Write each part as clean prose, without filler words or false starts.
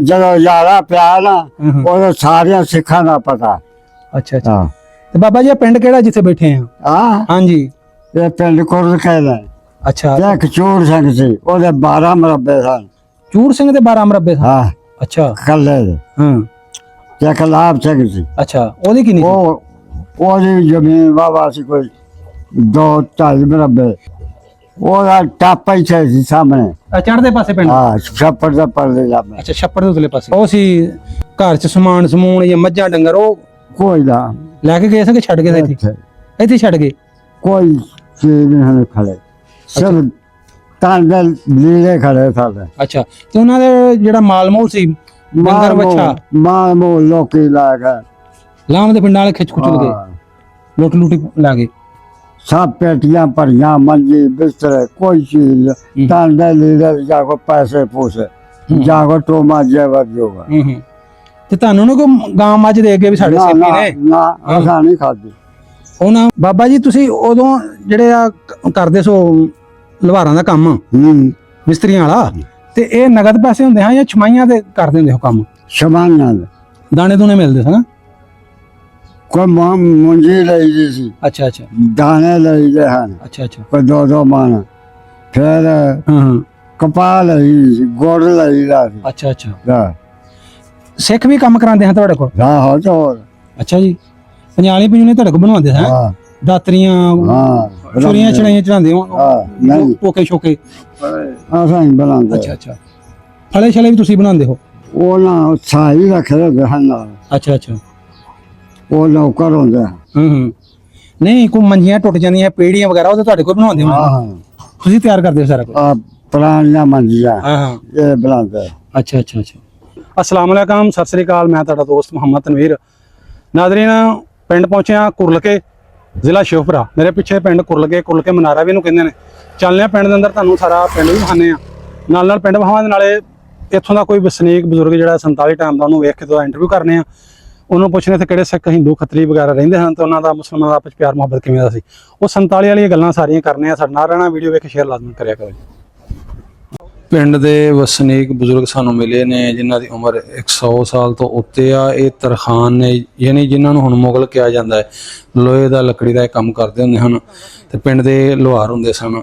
ਜਦੋਂ ਯਾਰਾ ਪਿਆ ਨਾ ਉਹ ਸਾਰੀਆਂ ਸਿੱਖਾਂ ਦਾ ਪਤਾ। ਅੱਛਾ ਅੱਛਾ। ਤੇ ਬਾਬਾ ਜੀ ਇਹ ਪਿੰਡ ਕਿਹੜਾ ਜਿੱਥੇ ਬੈਠੇ ਆ? ਹਾਂਜੀ ਇਹ ਪਿੰਡ ਕੁਰਲ ਕਹਿੰਦਾ। ਅੱਛਾ। ਇੱਕ ਚੂੜ ਸਿੰਘ ਸੀ, ਉਹਦੇ 12 ਮਰਬੇ ਸਨ। ਚੂੜ ਸਿੰਘ ਦੇ 12 ਮਰਬੇ ਸਨ? ਹਾਂ। ਅੱਛਾ। ਕੱਲੇ ਦੇ। ਤੇ ਇੱਕ ਲਾਭ ਸਿੰਘ ਸੀ। ਅੱਛਾ, ਉਹਦੀ ਕਿੰਨੀ? ਉਹਦੀ ਜ਼ਮੀਨ ਵਾਵਾ ਸੀ ਕੋਈ 2-2.5 ਮਰਬੇ। ਉਹਦਾ ਟਾਪਾ ਹੀ ਸੀ ਸਾਹਮਣੇ ਚੜ੍ਹਦੇ ਪਾਸੇ ਪਿੰਡ। ਹਾਂ, ਛੱਪੜ ਦਾ ਪਰਲੇ ਲਾਭ। ਅੱਛਾ, ਛੱਪੜ ਦੇ ਉਤਲੇ ਪਾਸੇ। ਉਹ ਸੀ ਘਰ ਚ ਸਮਾਨ ਸਮੂਨ ਜਾਂ ਮੱਝਾਂ ਡੰਗਰ ਉਹ ਕੋਈ ਨਾ ਲੈ ਕੇ ਗਏ ਸੀ ਕਿ ਛੱਡ ਗਏ ਸੀ ਇੱਥੇ? ਇੱਥੇ ਛੱਡ ਗਏ? ਕੋਈ ਚੀਜ਼ ਨਹੀਂ ਖੜੇ, ਸਿਰਫ ਤਾਂਡੇ ਲੀੜੇ ਖੜੇ ਸਾਡੇ। ਅੱਛਾ। ਤੇ ਉਹਨਾਂ ਦੇ ਜਿਹੜਾ ਮਾਲ ਮੂਲ ਸੀ, ਡੰਗਰ ਵੱਛਾ ਮਾਲ ਮੂਲ ਲੋਕੀ ਲਾ ਗਏ, ਲਾਮ ਦੇ ਪਿੰਡਾਂ ਵਾਲੇ ਖਿੱਚ ਖੁੱਚ ਗਏ, ਲੁੱਟ ਲੁੱਟੀ ਲਾ ਗਏ। सब पेटियां भरिया, मंजी बिस्तर कोई चीज तांडे लीडर जाको पैसे पूछे जाको टोमा जेवर जोगा। ਤੇ ਤੁਹਾਨੂੰ ਨਾ ਕੋਈ ਗਾਂ ਮੱਝ ਦੇ ਕੇ ਵੀ ਸਾਡੇ ਸੇਪੀ ਨੇ? ਨਾ ਅਸਾਂ ਨਹੀਂ ਖਾਦੀ ਉਹਨਾਂ। ਬਾਬਾ ਜੀ ਤੁਸੀਂ ਉਦੋਂ ਜਿਹੜੇ ਆ ਕਰਦੇ ਸੋ ਲਵਾਰਾਂ ਦਾ ਕੰਮ ਮਿਸਤਰੀਆਂ ਵਾਲਾ, ਤੇ ਇਹ ਨਗਦ ਪੈਸੇ ਹੁੰਦੇ ਹਾਂ ਜਾਂ ਛਮਾਈਆਂ ਤੇ ਕਰਦੇ ਹੁੰਦੇ ਹੋ ਕੰਮ? ਛਮਾਈਆਂ ਦੇ ਦਾਣੇ ਦੂਣੇ ਮਿਲਦੇ ਸਨ? ਕੋਈ ਮੁੰਜੀ ਲਈ ਸੀ। ਅੱਛਾ ਅੱਛਾ। ਦਾਣੇ ਲਈਦੇ ਹਨ। ਅੱਛਾ ਅੱਛਾ। ਕੋਈ 2-2 ਮਣ। ਫਿਰ ਕਪਾਹ ਲਈ ਸੀ, ਗੁੜ ਲਈਦਾ ਸੀ। ਅੱਛਾ ਅੱਛਾ। ਸਿੱਖ ਵੀ ਕੰਮ ਕਰਾਉਂਦੇ ਹਨ ਤੁਹਾਡੇ ਕੋਲ? ਆਹੋ ਤੇ ਹੋਰ। ਅੱਛਾ ਜੀ। ਪੰਜਾਲੀ ਪੀਣੇ ਤੁਹਾਡੇ ਕੋਲ ਬਣਵਾਉਂਦੇ ਹੈ? ਦਾਤਰੀਆਂ, ਚੋਰੀਆਂ ਚੜਾਈਆਂ ਚੜਾਉਂਦੇ ਹੋ? ਨਹੀਂ, ਟੋਕੇ ਸ਼ੋਕੇ ਅਸਾਂ ਹੀ ਬਣਾਉਂਦੇ। ਅੱਛਾ ਅੱਛਾ। ਫਲੇ ਛਲੇ ਵੀ ਤੁਸੀਂ ਬਣਾਉਂਦੇ ਹੋ? ਉਹ ਨਾ ਸਾਈ ਰੱਖਦੇ ਹਨ। ਅੱਛਾ ਅੱਛਾ। ਉਹ ਨੌਕਰ ਹੁੰਦਾ। ਨਹੀਂ, ਕੋਈ ਮੰਜੀਆਂ ਟੁੱਟ ਜਾਂਦੀਆਂ, ਪੇੜੀਆਂ ਵਗੈਰਾ, ਉਹ ਤਾਂ ਤੁਹਾਡੇ ਕੋਲ ਬਣਾਉਂਦੇ ਹੋ? ਤੁਸੀਂ ਤਿਆਰ ਕਰਦੇ ਹੋ ਸਾਰਾ ਕੁਝ? ਪੁਰਾਣੀਆਂ ਮੰਜੀਆਂ ਇਹ ਬਣਾਉਂਦੇ। ਅੱਛਾ ਅੱਛਾ ਅੱਛਾ। अस्सलाम वालेकुम, सत श्री अकाल। मैं ਤੁਹਾਡਾ ਦੋਸਤ ਮੁਹੰਮਦ ਤਨਵੀਰ। ਨਾਜ਼ਰੀਨ, ਪਿੰਡ ਪਹੁੰਚਿਆ ਕੁਰਲਕੇ, ਜ਼ਿਲ੍ਹਾ ਸ਼ਿਵਪੁਰਾ। ਮੇਰੇ ਪਿੱਛੇ ਪਿੰਡ ਕੁਰਲਕੇ ਮਨਾਰਾ ਵੀ ਇਹਨੂੰ ਕਹਿੰਦੇ ਨੇ। ਚੱਲਦੇ ਆ ਪਿੰਡ ਦੇ ਅੰਦਰ, ਤੁਹਾਨੂੰ ਸਾਰਾ ਪਿੰਡ ਵੀ ਵਿਖਾਉਂਦੇ ਆ, ਨਾਲ ਨਾਲ ਪਿੰਡ ਵਿਖਾਉਣ ਦੇ ਨਾਲੇ ਇੱਥੋਂ ਦਾ ਕੋਈ ਵਸਨੀਕ ਬਜ਼ੁਰਗ ਜਿਹੜਾ 47 ਟਾਈਮ ਦਾ, ਉਹਨੂੰ ਵੇਖ ਕੇ ਤਾਂ ਇੰਟਰਵਿਊ ਕਰਨੇ ਆ। ਉਹਨੂੰ ਪੁੱਛਣੇ ਇੱਥੇ ਕਿਹੜੇ ਸਿੱਖ, ਹਿੰਦੂ, ਖੱਤਰੀ ਵਗੈਰਾ ਰਹਿੰਦੇ ਹਨ, ਤੇ ਉਹਨਾਂ ਦਾ ਮੁਸਲਮਾਨਾਂ ਦਾ ਆਪਸ ਪਿਆਰ ਮੁਹੱਬਤ ਕਿਵੇਂ ਦਾ ਸੀ। ਉਹ 47 ਵਾਲੀਆਂ ਗੱਲਾਂ ਸਾਰੀਆਂ ਕਰਨੇ ਆ। ਸਾਡੇ ਨਾਲ ਰਹਿਣਾ, ਵੀਡੀਓ ਵੇਖ ਕੇ ਸ਼ੇਅਰ ਲਾਜ਼ਮੀ ਕਰਿਆ ਕਰੋ। ਪਿੰਡ ਦੇ ਵਸਨੀਕ ਬਜ਼ੁਰਗ ਸਾਨੂੰ ਮਿਲੇ ਨੇ ਜਿਨ੍ਹਾਂ ਦੀ ਉਮਰ 100 ਸਾਲ ਤੋਂ ਉੱਤੇ ਆ। ਇਹ ਤਰਖਾਨ ਨੇ, ਯਾਨੀ ਜਿਨ੍ਹਾਂ ਨੂੰ ਹੁਣ ਮੁਗਲ ਕਿਹਾ ਜਾਂਦਾ ਹੈ। ਲੋਹੇ ਦਾ, ਲੱਕੜੀ ਦਾ ਇਹ ਕੰਮ ਕਰਦੇ ਹੁੰਦੇ ਹਨ, ਤੇ ਪਿੰਡ ਦੇ ਲੁਹਾਰ ਹੁੰਦੇ ਸਨ।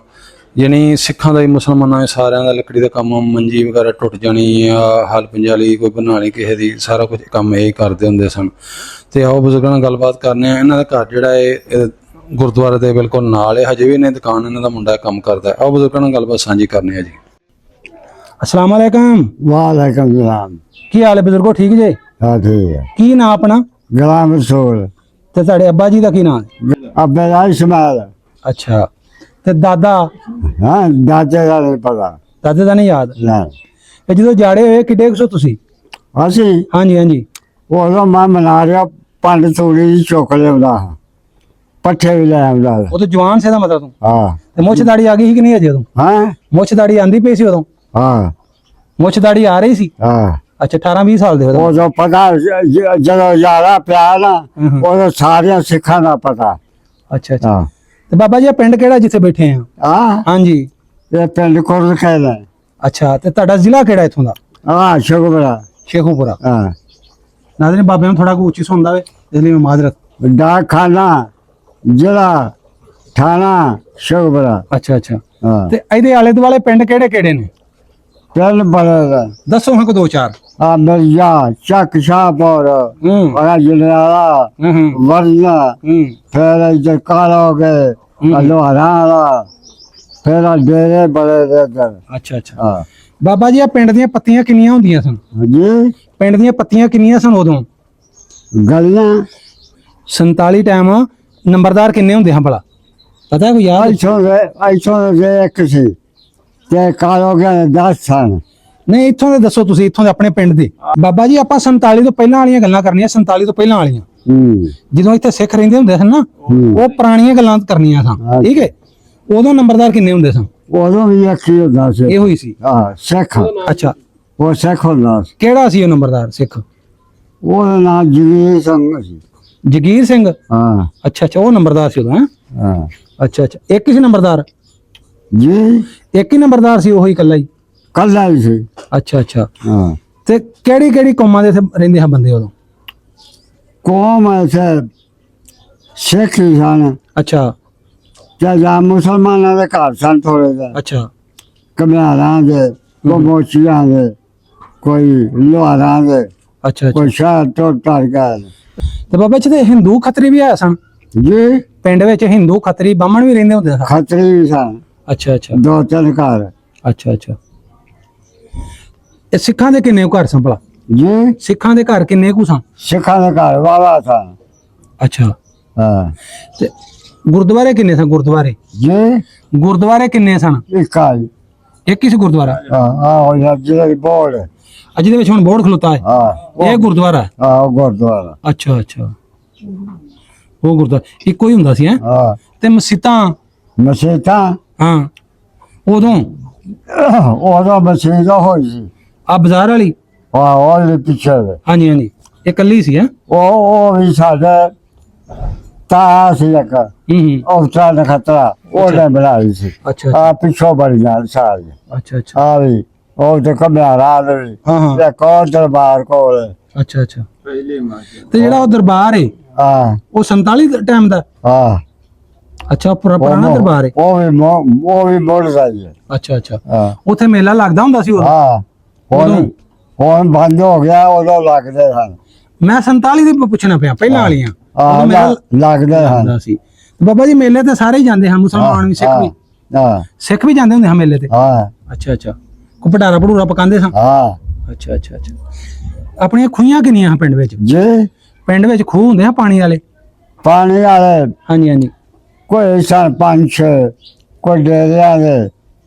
ਯਾਨੀ ਸਿੱਖਾਂ ਦਾ ਹੀ, ਮੁਸਲਮਾਨਾਂ ਦੇ ਸਾਰਿਆਂ ਦਾ ਲੱਕੜੀ ਦਾ ਕੰਮ, ਮੰਜੀ ਵਗੈਰਾ ਟੁੱਟ ਜਾਣੀ ਆ, ਹਲ ਪੰਜਾਲੀ ਕੋਈ ਬਣਾਣੀ ਕਿਸੇ ਦੀ, ਸਾਰਾ ਕੁਝ ਕੰਮ ਇਹ ਕਰਦੇ ਹੁੰਦੇ ਸਨ। ਤੇ ਆਓ ਬਜ਼ੁਰਗਾਂ ਨਾਲ ਗੱਲਬਾਤ ਕਰਨੇ ਆ। ਇਹਨਾਂ ਦਾ ਘਰ ਜਿਹੜਾ ਹੈ ਗੁਰਦੁਆਰੇ ਦੇ ਬਿਲਕੁਲ ਨਾਲ ਹੈ। ਹਜੇ ਵੀ ਇਹਨੇ ਦੁਕਾਨ, ਇਹਨਾਂ ਦਾ ਮੁੰਡਾ ਕੰਮ ਕਰਦਾ ਹੈ। ਆਓ ਬਜ਼ੁਰਗਾਂ ਨਾਲ ਗੱਲਬਾਤ ਸਾਂਝੀ ਕਰਨੇ ਆ ਜੀ। अस्सलाम वालेकुम। वालेकुम सलाम। ਕੀ ਹਾਲ ਹੈ ਬਜ਼ੁਰਗੋ? ਠੀਕ ਜੇ? ਹਾਂ ਠੀਕ ਹੈ। ਕੀ ਨਾਂ ਆਪਣਾ? ਗੁਲਾਮ ਰਸੂਲ। ਤੇ ਤੁਹਾਡੇ ਅੱਬਾ ਜੀ ਦਾ ਕੀ ਨਾਂ ਹੈ? ਅੱਬੇ ਦਾ ਇਸਮਾਇਲ। ਅੱਛਾ। ਤੇ ਦਾਦਾ? ਹਾਂ, ਦਾਦੇ ਦਾ ਨਹੀਂ ਪਤਾ। ਦਾਦੇ ਦਾ ਨਹੀਂ ਯਾਦ? ਨਾ। ਤੇ ਜਦੋਂ ਜਾੜੇ ਹੋਏ ਕਿੱਡੇ ਕੁ ਸੋ ਤੁਸੀਂ? ਅਸੀਂ? ਹਾਂਜੀ ਹਾਂਜੀ। ਉਦੋਂ ਮੈਂ ਮਨਾ ਰਿਹਾ, ਪੰਡ ਤੂੜੀ ਦੀ ਚੁੱਕ ਲਿਆਉਂਦਾ, ਪੱਠੇ ਵੀ ਲੈ ਆਉਂਦਾ। ਉਹ ਤਾਂ ਜਵਾਨ ਸੀ ਦਾ ਮਤਲਬ ਤੂੰ? ਹਾਂ। ਤੇ ਮੁੱਛ ਦਾੜੀ ਆ ਗਈ ਸੀ ਕਿ ਨਹੀਂ ਅਜੇ ਉਦੋਂ? ਹਾਂ, ਮੁੱਛ ਦਾੜੀ ਆਂਦੀ ਪਈ ਸੀ ਉਦੋਂ? ਹਾਂ। ਮੁੱਛ ਦਾੜੀ ਆ ਰਹੀ ਸੀ? ਹਾਂ। ਅੱਛਾ, 18-20 ਸਾਲ ਦੇ ਹੋ? ਉਦੋਂ ਪਤਾ ਜਦੋਂ ਯਾਰਾ ਪਿਆ ਨਾ, ਉਦੋਂ ਸਾਰੀਆਂ ਸਿੱਖਾਂ ਦਾ ਪਤਾ। ਅੱਛਾ ਅੱਛਾ। ਤੇ ਬਾਬਾ ਜੀ ਇਹ ਪਿੰਡ ਕਿਹੜਾ ਜਿੱਥੇ ਬੈਠੇ ਆ? ਹਾਂਜੀ, ਇਹ ਪਿੰਡ ਕੁਰਲ ਕਹਿੰਦਾ। ਅੱਛਾ। ਤੇ ਤੁਹਾਡਾ ਜ਼ਿਲ੍ਹਾ ਕਿਹੜਾ ਇੱਥੋਂ ਦਾ? ਸ਼ੁਕਰਾ, ਸ਼ੇਖੂਪੁਰਾ। ਹਾਂ। ਨਾਜ਼ਰੀਨ, ਬਾਬਿਆਂ ਨੂੰ ਥੋੜਾ ਕੁ ਉੱਚੀ ਸੁਣਦਾ ਵੇ, ਇਸ ਲਈ ਮੈਂ ਮਾਜ਼ਰਤ। ਡਾਕਖਾਨਾ, ਜ਼ਿਲ੍ਹਾ, ਥਾਣਾ ਸ਼ੁਕਰਾ। ਅੱਛਾ ਅੱਛਾ। ਹਾਂ। ਤੇ ਇਹਦੇ ਆਲੇ ਦੁਆਲੇ ਪਿੰਡ ਕਿਹੜੇ ਕਿਹੜੇ ਨੇ? ਪਿੰਡ ਬੜਾ ਦੱਸੋ ਹਾਂ ਕੋ 2-4। ਮਿਰਜ਼ਾ, ਚੱਕ, ਸ਼ਾਹਪੁਰ, ਜਲਿਆਲਾ, ਵਰਨਾ, ਫਿਰ ਇੱਧਰ ਕਾਲਾ ਹੋ ਗਏ, ਲੋਹਾਰਾਂ ਵਾਲਾ, ਫਿਰ ਡੇਰੇ ਬੜੇ ਦੇ ਇੱਧਰ। ਅੱਛਾ ਅੱਛਾ। ਬਾਬਾ ਜੀ, ਆ ਪਿੰਡ ਦੀਆਂ ਪੱਤੀਆਂ ਕਿੰਨੀਆਂ ਹੁੰਦੀਆਂ ਸਨ? ਜੀ, ਪਿੰਡ ਦੀਆਂ ਪੱਤੀਆਂ ਕਿੰਨੀਆਂ ਸਨ ਉਦੋਂ? ਗਲੀਆਂ 47 ਟਾਈਮ ਨੰਬਰਦਾਰ ਕਿੰਨੇ ਹੁੰਦੇ ਹਾਂ ਭਲਾ, ਪਤਾ ਕੋਈ ਯਾਦ? ਇੱਥੋਂ ਦੇ ਇੱਕ ਸੀ, ਤੇ ਕਾਲਾ ਹੋ ਗਿਆ 10 ਸਨ। ਨਹੀਂ, ਇੱਥੋਂ ਦੇ ਦੱਸੋ ਤੁਸੀਂ, ਇੱਥੋਂ ਦੇ ਆਪਣੇ ਪਿੰਡ ਦੇ। ਬਾਬਾ ਜੀ, ਆਪਾਂ 47 ਤੋਂ ਪਹਿਲਾਂ ਵਾਲੀਆਂ ਗੱਲਾਂ ਕਰਨੀਆਂ, 47 ਤੋਂ ਪਹਿਲਾਂ ਵਾਲੀਆਂ, ਜਦੋਂ ਇੱਥੇ ਸਿੱਖ ਰਹਿੰਦੇ ਹੁੰਦੇ ਸਨ ਨਾ, ਉਹ ਪੁਰਾਣੀਆਂ ਗੱਲਾਂ ਕਰਨੀਆਂ ਸਨ, ਠੀਕ ਹੈ? ਉਦੋਂ ਨੰਬਰਦਾਰ ਕਿੰਨੇ ਹੁੰਦੇ ਸਨ? ਉਦੋਂ ਵੀ ਇੱਕ ਹੀ ਹੁੰਦਾ ਸੀ। ਇਹੋ ਹੀ ਸੀ? ਸਿੱਖ। ਅੱਛਾ। ਉਹ ਸਿੱਖ ਹੁੰਦਾ ਸੀ। ਕਿਹੜਾ ਸੀ ਉਹ ਨੰਬਰਦਾਰ ਸਿੱਖ? ਉਹਦਾ ਨਾਮ ਜਗੀਰ ਸਿੰਘ ਸੀ। ਜਗੀਰ ਸਿੰਘ? ਹਾਂ। ਅੱਛਾ ਅੱਛਾ, ਉਹ ਨੰਬਰਦਾਰ ਸੀ ਉਦੋਂ? ਹਾਂ। ਅੱਛਾ ਅੱਛਾ। ਇੱਕ ਹੀ ਸੀ ਨੰਬਰਦਾਰ? ਜੀ, ਇੱਕ ਹੀ ਨੰਬਰਦਾਰ ਸੀ, ਉਹੀ ਇਕੱਲਾ ਹੀ? ਕੱਲਾ ਹੀ ਸੀ। ਅੱਛਾ ਅੱਛਾ। ਹਾਂ। ਤੇ ਕਿਹੜੀ ਕਿਹੜੀ ਕੌਮਾਂ ਦੇ ਇੱਥੇ ਰਹਿੰਦੇ ਹਨ ਬੰਦੇ ਉਦੋਂ? ਕੌਮ ਐਸੇ ਸਿੱਖ ਹੀ ਸਨ ਅੱਛਾ ਤੇ ਜਾਂ ਮੁਸਲਮਾਨਾਂ ਦੇ ਘਰ ਸਨ ਥੋੜੇ ਜਿਹੇ, ਅੱਛਾ ਘੁਮਿਆਰਾਂ ਦੇ, ਕੋਈ ਮੋਚੀਆਂ ਦੇ, ਕੋਈ ਲੋਹਾਰਾਂ ਦੇ, ਅੱਛਾ ਅੱਛਾ ਕੋਈ ਸ਼ਹਿਰ ਤੋਂ ਟਰ ਗਏ। ਤੇ ਬਾਬਾ ਜੀ ਤੇ ਹਿੰਦੂ ਖੱਤਰੀ ਵੀ ਆਏ ਸਨ ਜੀ ਪਿੰਡ ਵਿੱਚ? ਹਿੰਦੂ ਖੱਤਰੀ ਬਾਹਮਣ ਵੀ ਰਹਿੰਦੇ ਹੁੰਦੇ ਸਨ? ਖੱਤਰੀ ਵੀ ਸਨ, ਅੱਛਾ ਅੱਛਾ 2-3 ਘਰ। ਅੱਛਾ ਅੱਛਾ ਇਹ ਸਿੱਖਾਂ ਦੇ ਕਿੰਨੇ ਕੁ ਘਰ ਸਨ ਭਲਾ? ਜੀ ਸਿੱਖਾਂ ਦੇ ਘਰ ਕਿੰਨੇ ਕੁ ਸਨ? ਸਿੱਖਾਂ ਦੇ ਘਰ ਵਾਵਾ ਸਨ। ਅੱਛਾ ਹਾਂ ਤੇ ਗੁਰਦੁਆਰੇ ਕਿੰਨੇ ਸਨ? ਗੁਰਦੁਆਰੇ ਕਿੰਨੇ ਸਨ? ਇੱਕ ਆਈ ਇੱਕ ਹੀ ਸੀ ਗੁਰਦੁਆਰਾ? ਉਹ ਜਿਹੜੀ ਬੋਰਡ ਅੱਜ ਦੇ ਵਿੱਚ ਹੁਣ ਬੋਰਡ ਖਲੋਤਾ ਹੈ, ਇਹ ਗੁਰਦੁਆਰਾ ਹੈ? ਉਹ ਗੁਰਦੁਆਰਾ। ਅੱਛਾ ਅੱਛਾ ਉਹ ਗੁਰਦੁਆਰਾ ਇੱਕੋ ਹੀ ਹੁੰਦਾ ਸੀ ਹੈ? ਹਾਂ ਤੇ ਮਸੀਤਾਂ? ਮਸੀਤਾਂ ਹਾਂ ਉਦੋਂ ਉਦੋਂ ਮਸੀਤ ਹੋਈ ਸੀ। ਆ ਬਾਜ਼ਾਰ ਵਾਲੀ? ਉਹਦੇ ਪਿੱਛੇ ਦੇ। ਹਾਂਜੀ ਹਾਂਜੀ ਇਹ ਕੱਲੀ ਸੀ ਹੈ? ਉਹ ਵੀ ਸਾਡੇ ਤਾਂ ਸੀ ਇੱਕ ਉਹ ਚਾਹ ਖਤਰਾ ਉਹਨੇ ਬਣਾਈ ਸੀ। ਅੱਛਾ ਆ ਪਿੱਛੋਂ ਬੜੀ ਨਾਲ ਸਾਰੀ। ਅੱਛਾ ਅੱਛਾ ਆ ਵੀ ਉਹ ਤੇ ਘੁਮਿਆਰਾ ਦੇ ਵੀ ਹਾਂ ਹਾਂ ਇੱਕ ਉਹ ਦਰਬਾਰ ਕੋਲ। ਅੱਛਾ ਅੱਛਾ ਤੇ ਜਿਹੜਾ ਉਹ ਦਰਬਾਰ ਹੈ ਹਾਂ ਉਹ 47 ਟਾਈਮ ਦਾ? ਹਾਂ ਅੱਛਾ ਪੁਰਾਣਾ ਦਰਬਾਰ ਹੈ? ਉਹ ਵੀ ਮੁੜ ਜਾਈ ਹੈ। ਅੱਛਾ ਅੱਛਾ ਹਾਂ ਉੱਥੇ ਮੇਲਾ ਲੱਗਦਾ ਹੁੰਦਾ ਸੀ ਉਦੋਂ? ਹਾਂ ਹੁਣ ਬੰਦ ਹੋ ਗਿਆ, ਉਦੋਂ ਲੱਗਦੇ ਹਨ। ਮੈਂ 47 ਦੀ ਪੁੱਛਣਾ ਪਿਆ, ਪਹਿਲਾਂ ਵਾਲੀਆਂ ਉਦੋਂ ਮੇਲਾ ਲੱਗਦੇ ਹਨ। ਲੱਗਦਾ ਸੀ। ਬਾਬਾ ਜੀ ਮੇਲੇ ਤੇ ਸਾਰੇ ਹੀ ਜਾਂਦੇ ਹਨ, ਮੁਸਲਮਾਨ ਵੀ, ਸਿੱਖ ਵੀ? ਹਾਂ ਸਿੱਖ ਵੀ ਜਾਂਦੇ ਹੁੰਦੇ ਹਨ ਮੇਲੇ ਤੇ? ਹਾਂ ਅੱਛਾ ਅੱਛਾ ਕੋ ਭਟਾਰਾ ਭਟੂਰਾ ਪਕਾਉਂਦੇ ਸਨ? ਹਾਂ ਅੱਛਾ ਅੱਛਾ ਅੱਛਾ ਆਪਣੀਆਂ ਖੂਹੀਆਂ ਕਿੰਨੀਆਂ ਹਨ ਪਿੰਡ ਵਿੱਚ? ਜੀ ਪਿੰਡ ਵਿੱਚ ਖੂਹ ਹੁੰਦੇ ਆ ਪਾਣੀ ਵਾਲੇ? ਪਾਣੀ ਵਾਲੇ ਹਾਂਜੀ ਹਾਂਜੀ ਕੋਈ ਸਨ 5-6, ਕੋਈ ਡੇਰਿਆਂ ਦੇ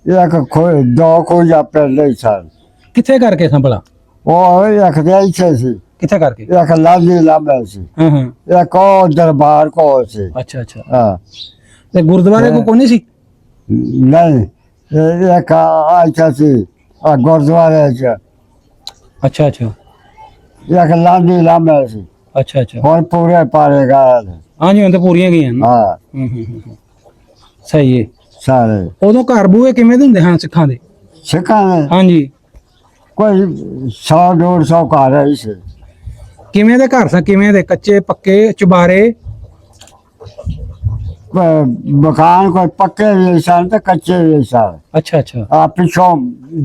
ਇੱਕ ਕੋਈ 2 ਖੂਹਾਂ ਪਹਿਲੇ ਸਨ। ਕਿੱਥੇ ਕਰਕੇ ਸਾਂ ਭਲਾ? ਉਹ ਇੱਕ ਦੇ ਇੱਥੇ ਸੀ, ਕਿੱਥੇ ਕਰਕੇ? ਇੱਕ ਲਾਲੀ ਲਾਂਬੇ ਸੀ, ਹਾਂ ਹਾਂ ਇੱਕ ਉਹ ਦਰਬਾਰ ਕੋਲ ਸੀ। ਅੱਛਾ ਅੱਛਾ ਹਾਂ ਤੇ ਗੁਰਦੁਆਰੇ ਕੋ ਨਹੀਂ ਸੀ? ਨਹੀਂ ਇੱਕ ਆਇਤਾ ਸੀ ਆ ਗੁਰਦੁਆਰੇ ਚ, ਅੱਛਾ ਅੱਛਾ ਇੱਕ ਲਾਲੀ ਲਾਂਬੇ ਸੀ। ਅੱਛਾ ਅੱਛਾ ਹੁਣ ਪੂਰੇ ਪਾਰੇ ਗਏ। ਹਾਂਜੀ ਹੁਣ ਤਾਂ ਪੂਰੀਆਂ ਗਈਆਂ ਨਾ। ਹਾਂ ਸਹੀ ਹੈ। ਸਾਰੇ ਉਦੋਂ ਘਰ ਬੂਹੇ ਕਿਵੇਂ ਦੇ ਹੁੰਦੇ ਹਨ ਸਿੱਖਾਂ ਦੇ? ਸਿੱਖਾਂ ਦੇ ਹਾਂਜੀ ਕੋਈ 100-150 ਘਰ ਆਈ ਸੀ। ਕਿਵੇਂ ਦੇ ਘਰ ਸਨ? ਕਿਵੇਂ ਦੇ? ਕੱਚੇ ਪੱਕੇ ਚੁਬਾਰੇ? ਕੋਈ ਮਕਾਨ ਕੋਈ ਪੱਕੇ ਵੀ ਸਨ ਤੇ ਕੱਚੇ ਵੀ ਸਨ। ਅੱਛਾ ਅੱਛਾ ਆ ਪਿੱਛੋਂ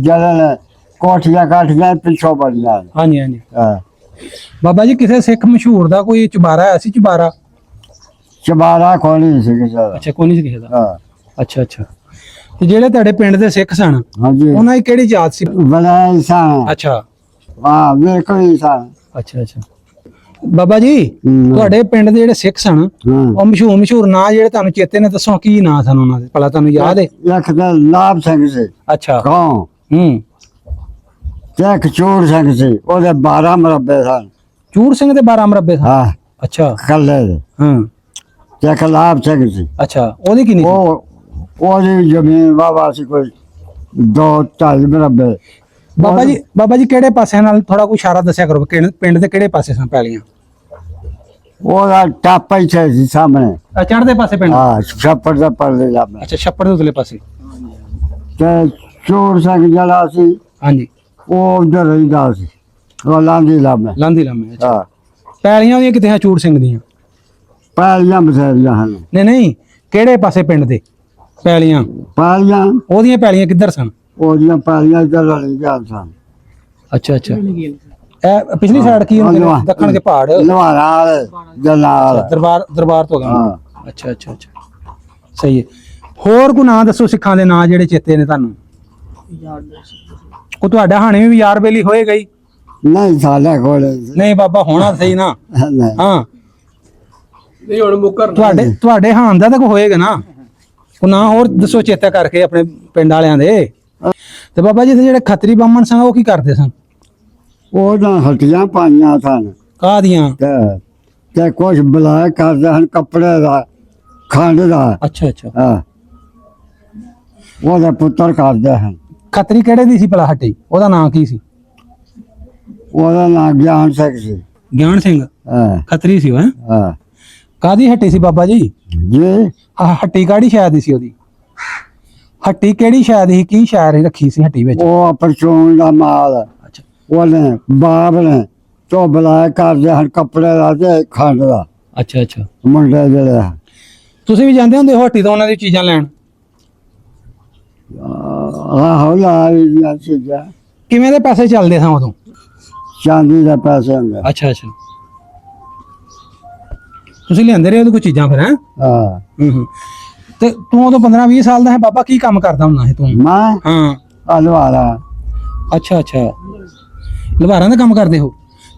ਜਿਹੜੇ ਕੋਠੀਆਂ ਕਾਠੀਆਂ ਪਿੱਛੋਂ ਬਣੀਆਂ। ਹਾਂਜੀ ਹਾਂਜੀ ਹਾਂ ਬਾਬਾ ਜੀ ਕਿਸੇ ਸਿੱਖ ਮਸ਼ਹੂਰ ਦਾ ਕੋਈ ਚੁਬਾਰਾ ਹੈ ਸੀ? ਚੁਬਾਰਾ ਚਬਾਰਾ ਕੋਣੀ ਸੀ ਕਿਸੇ ਦਾ। ਅੱਛਾ ਕੋਈ ਨਹੀਂ ਸੀ ਕਿਸੇ ਦਾ? ਹਾਂ ਅੱਛਾ ਅੱਛਾ ਤੇ ਜਿਹੜੇ ਤੁਹਾਡੇ ਪਿੰਡ ਦੇ ਸਿੱਖ ਸਨ ਹਾਂਜੀ ਉਹਨਾਂ ਦੀ ਕਿਹੜੀ ਜਾਤ ਸੀ? ਬਣਾਈ ਸਨ। ਅੱਛਾ ਹਾਂ ਵੇਖਣੀ ਸਨ। ਅੱਛਾ ਅੱਛਾ ਬਾਬਾ ਜੀ ਤੁਹਾਡੇ ਪਿੰਡ ਦੇ ਜਿਹੜੇ ਸਿੱਖ ਸਨ ਉਹ ਮਸ਼ਹੂਰ ਨਾਂ ਜਿਹੜੇ ਤੁਹਾਨੂੰ ਚੇਤੇ ਨੇ, ਦੱਸੋ ਕੀ ਨਾਂ ਸਨ ਉਹਨਾਂ ਦੇ ਭਲਾ? ਤੁਹਾਨੂੰ ਯਾਦ ਹੈ? ਇੱਕ ਤਾਂ ਲਾਭ ਸਿੰਘ ਸੀ। ਅੱਛਾ ਕੌਂ ਤੇ ਇੱਕ ਚੂਰ ਸਿੰਘ ਸੀ, ਉਹਦੇ 12 ਮਰਬੇ ਸਨ। ਚੂਰ ਸਿੰਘ ਦੇ 12 ਮਰਬੇ ਸਨ? ਹਾਂ ਅੱਛਾ ਕੱਲੇ ਦੇ। ਹਾਂ ਤੇ ਇੱਕ ਲਾਭ ਸਿੰਘ ਸੀ। ਅੱਛਾ ਉਹਦੀ ਕਿੰਨੀ? ਉਹਦੀ ਜ਼ਮੀਨ ਵਾਵਾ ਸੀ ਕੋਈ 2-2.5 ਮਰਬੇ। ਬਾਬਾ ਜੀ ਕਿਹੜੇ ਪਾਸੇ ਨਾਲ ਥੋੜਾ ਕੋਈ ਇਸ਼ਾਰਾ ਦੱਸਿਆ ਕਰੋ, ਪਿੰਡ ਦੇ ਕਿਹੜੇ ਪਾਸੇ ਸਨ ਪੈਲੀਆਂ? ਉਹਦਾ ਟਾਪਾ ਹੀ ਸੀ ਸਾਹਮਣੇ। ਚੜ੍ਹਦੇ ਪਾਸੇ ਪਿੰਡ? ਹਾਂ ਛੱਪੜ ਦਾ ਪਰਲੇ ਲਾਮੇ। ਅੱਛਾ ਛੱਪੜ ਦੇ ਉਤਲੇ ਪਾਸੇ। ਤੇ ਚੋਰ ਸਿੰਘ ਜਿਹੜਾ ਸੀ ਹਾਂਜੀ ਉਹ ਉਧਰ ਰਹਿੰਦਾ ਸੀ, ਉਹ ਲਾਂਦੀ ਲਾਮੇ। ਲਾਂਦੀ ਲਾਮੇ। ਅੱਛਾ ਹਾਂ ਪੈਲੀਆਂ ਉਹਦੀਆਂ ਕਿੱਥੇ ਆ ਚੂਰ ਸਿੰਘ ਦੀਆਂ? ਪੈਲੀਆਂ ਬਥੇਰੀਆਂ ਹਨ। ਨਹੀਂ ਕਿਹੜੇ ਪਾਸੇ ਪਿੰਡ ਦੇ ਪੈਲੀਆਂ? ਪੈਲੀਆਂ ਉਹਦੀਆਂ ਪੈਲੀਆਂ ਕਿੱਧਰ ਸਨ? ਉਹਦੀਆਂ ਪੈਲੀਆਂ ਇੱਧਰ ਰਹਿੰਦੀਆਂ ਸਨ। ਅੱਛਾ ਅੱਛਾ ਇਹ ਪਿਛਲੀ ਸਾਈਡ ਕੀ ਹੁੰਦੇ ਨੇ? ਦੱਖਣ ਦੇ ਪਹਾੜ? ਲਵਾਰਾ ਵਾਲੇ ਜਨਾਲ ਦਰਬਾਰ ਤੋਂ ਗਿਆ। ਹਾਂ ਅੱਛਾ ਅੱਛਾ ਅੱਛਾ ਸਹੀ ਹੈ। ਹੋਰ ਕੋ ਨਾਂ ਦੱਸੋ ਸਿੱਖਾਂ ਦੇ ਨਾਂ ਜਿਹੜੇ ਚੇਤੇ ਨੇ ਤੁਹਾਨੂੰ? ਕੋ ਤੁਹਾਡਾ ਹਾਣੇ ਵੀ ਯਾਰ ਬੇਲੀ ਹੋਏ ਗਈ? ਨਹੀਂ ਸਾਡੇ ਕੋਲ ਨਹੀਂ ਬਾਬਾ ਹੋਣਾ ਸਹੀ ਨਾ। ਨਹੀਂ ਹਾਂ ਨਹੀਂ ਹੁਣ ਮੁੱਕਰ ਤੁਹਾਡੇ ਹਾਨ ਦਾ ਤਾਂ ਕੋ ਹੋਏਗਾ ਨਾ, ਕੋ ਨਾਂ ਹੋਰ ਦੱਸੋ ਚੇਤਾ ਕਰਕੇ ਆਪਣੇ ਪਿੰਡ ਵਾਲਿਆਂ ਦੇ। ਤੇ ਬਾਬਾ ਜੀ ਜਿਹੜੇ ਖੱਤਰੀ ਬਾਹਮਣ ਸਨ ਉਹ ਕੀ ਕਰਦੇ ਸਨ? ਉਹਨਾਂ ਹੱਟੀਆਂ ਪਾਈਆਂ ਸਨ। ਕਾਹਦੀਆਂ? ਤੇ ਕੁਛ ਬਲਾਕ ਕਰਦੇ ਹਨ ਕੱਪੜੇ ਦਾ, ਖੰਡ ਦਾ। ਅੱਛਾ ਅੱਛਾ ਹਾਂ ਉਹਦੇ ਪੁੱਤਰ ਕਰਦੇ ਹਨ। ਖੱਤਰੀ ਕਿਹੜੇ ਦੀ ਸੀ ਭਲਾ ਹੱਟੀ? ਉਹਦਾ ਨਾਂ ਕੀ ਸੀ? ਉਹਦਾ ਨਾਂ ਗਿਆਨ ਸਿੰਘ ਸੀ। ਗਿਆਨ ਸਿੰਘ ਹਾਂ ਖੱਤਰੀ ਸੀ ਉਹ? ਹੈਂ? ਹਾਂ ਕਾਹਦੀ ਹੱਟੀ ਸੀ ਬਾਬਾ ਜੀ? ਜੀ ਹੱਟੀ ਕਾਹਦੀ ਸ਼ਾਇਦ ਸੀ ਉਹਦੀ? ਹੱਟੀ ਕਿਹੜੀ ਸ਼ਾਇਦ ਸੀ? ਕੀ ਸ਼ਾਇਦ ਰੱਖੀ ਸੀ ਹੱਟੀ ਵਿੱਚ? ਉਹ ਪਰਚੂਨ ਦਾ ਮਾਲ। ਅੱਛਾ ਉਹਨੇ ਬਾਪ ਨੇ ਤੋਂ ਬੁਲਾਇਆ ਕਰਦੇ ਹਨ ਕੱਪੜੇ ਦਾ ਤੇ ਖੰਡ ਦਾ ਅੱਛਾ ਅੱਛਾ ਮੁੰਡੇ ਜਿਹੜੇ ਆ। ਤੁਸੀਂ ਵੀ ਜਾਂਦੇ ਹੁੰਦੇ ਹੋ ਹੱਟੀ ਤੋਂ ਉਹਨਾਂ ਦੀ ਚੀਜ਼ਾਂ ਲੈਣ? ਆਹੋ ਲਾ ਦੀਆਂ ਚੀਜ਼ਾਂ ਕਿਵੇਂ ਦੇ ਪੈਸੇ ਚੱਲਦੇ ਸਨ ਉਦੋਂ? ਚਾਂਦੀ ਦੇ ਪੈਸੇ ਹੁੰਦੇ। ਅੱਛਾ ਅੱਛਾ, ਤੁਸੀਂ ਲਿਆਂਦੇ ਰਹੇ ਉਹਦੇ ਕੋਈ ਚੀਜ਼ਾਂ ਫਿਰ? ਹੈ ਹਾਂ ਤੇ ਤੂੰ ਉਦੋਂ 15-20 ਸਾਲ ਦਾ ਹੈ ਬਾਬਾ, ਕੀ ਕੰਮ ਕਰਦਾ ਹੁੰਦਾ ਹੈ ਤੂੰ? ਮੈਂ ਹਾਂ ਅਲਵਾਰਾ ਅੱਛਾ ਅੱਛਾ, ਲਵਾਰਾਂ ਦਾ ਕੰਮ ਕਰਦੇ ਹੋ?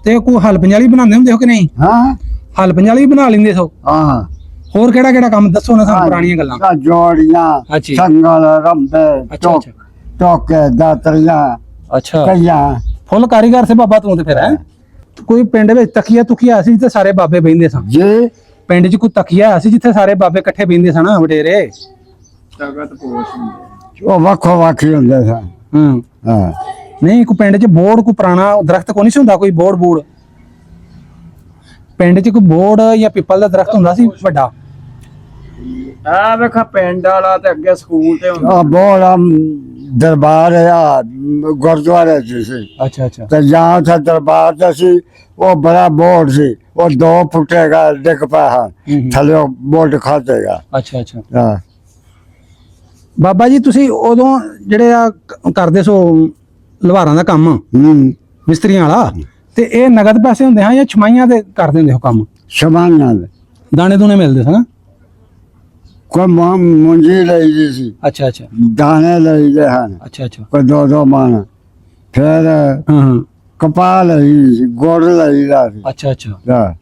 ਤੇ ਕੋਈ ਹਲ ਪੰਜਾਲੀ ਬਣਾਉਂਦੇ ਹੁੰਦੇ ਹੋ ਕਿ ਨਹੀਂ? ਹਾਂ ਹਲ ਪੰਜਾਲੀ ਬਣਾ ਲੈਂਦੇ ਹੋ? ਹਾਂ ਹੋਰ ਕਿਹੜਾ ਕਿਹੜਾ ਕੰਮ ਦੱਸੋ ਨਾ ਸਾਨੂੰ, ਪੁਰਾਣੀਆਂ ਗੱਲਾਂ। ਆ ਜੋੜੀਆਂ ਅੱਛਾ। ਸੰਗਲ ਰੰਬੇ ਅੱਛਾ ਅੱਛਾ ਟੋਕੇ ਦਾਤਰੀਆਂ ਅੱਛਾ, ਕਈਆਂ ਫੁੱਲ ਕਾਰੀਗਰ ਸੇ ਬਾਬਾ ਤੂੰ ਤੇ ਫਿਰ। ਹੈ ਕੋਈ ਪਿੰਡ ਵਿੱਚ ਤਕੀਆ ਤੁਕੀਆ ਸੀ ਤੇ ਸਾਰੇ ਬਾਬੇ ਬਹਿੰਦੇ ਸਨ? ਜੀ ਪਿੰਡ 'ਚ ਕੋਈ ਤਕੀਆ ਸੀ ਜਿੱਥੇ ਸਾਰੇ ਬਾਬੇ ਇਕੱਠੇ ਬਹਿੰਦੇ ਸਨ ਵਡੇਰੇ? ਉਹ ਵੱਖੋ ਵੱਖੀ ਹੁੰਦੇ ਸਨ। ਹਾਂ ਨਹੀਂ ਕੋਈ ਪਿੰਡ 'ਚ ਬੋੜ, ਕੋਈ ਪੁਰਾਣਾ ਦਰਖਤ ਕੋਈ ਨਹੀਂ ਸੀ ਹੁੰਦਾ? ਕੋਈ ਬੋੜ ਬੂੜ ਪਿੰਡ 'ਚ ਕੋਈ ਬੋੜ ਜਾਂ ਪਿੱਪਲ ਦਾ ਦਰਖਤ ਹੁੰਦਾ ਸੀ ਵੱਡਾ? ਆ ਵੇਖਾ ਪਿੰਡ ਵਾਲਾ ਤੇ ਅੱਗੇ ਸਕੂਲ ਤੇ ਹੁੰਦਾ। ਆ ਬੋੜਾ ਦਰਬਾਰ ਆ ਗੁਰਦੁਆਰੇ 'ਚ ਸੀ ਅੱਛਾ ਅੱਛਾ ਤੇ ਜਾਂ ਉੱਥੇ ਦਰਬਾਰ 'ਚ ਸੀ। ਉਹ ਬੜਾ ਬੋੜ ਸੀ, ਉਹ 2 ਫੁੱਟੇਗਾ ਡਿੱਗ ਪਿਆ ਥੱਲੇ ਬੋੜ ਖਾਤੇਗਾ। ਅੱਛਾ ਅੱਛਾ ਹਾਂ ਬਾਬਾ ਜੀ ਤੁਸੀਂ ਉਦੋਂ ਜਿਹੜੇ ਆ ਕਰਦੇ ਸੋ ਲਵਾਰਾਂ ਦਾ ਕੰਮ, ਮਿਸਤਰੀਆਂ ਵਾਲਾ, ਤੇ ਇਹ ਨਗਦ ਪੈਸੇ ਹੁੰਦੇ ਹਨ ਜਾਂ ਛਮਾਈਆਂ ਤੇ ਕਰਦੇ ਹੁੰਦੇ ਹੋ ਕੰਮ? ਸਮਾਨਾਂ ਦੇ ਦਾਣੇ ਦੂਣੇ ਮਿਲਦੇ ਸਨ? ਕੋਈ ਮੁੰਜੀ ਲਈ ਦੀ ਸੀ, ਅੱਛਾ ਅੱਛਾ ਦਾਣੇ ਲਈਦੇ ਹਨ ਅੱਛਾ ਅੱਛਾ ਕੋਈ 2 ਮਣ। ਫਿਰ ਹਾਂ ਕਪਾਹ ਲਈ ਸੀ, ਗੁੜ ਲਈਦਾ ਸੀ। ਅੱਛਾ ਅੱਛਾ, ਹਾਂ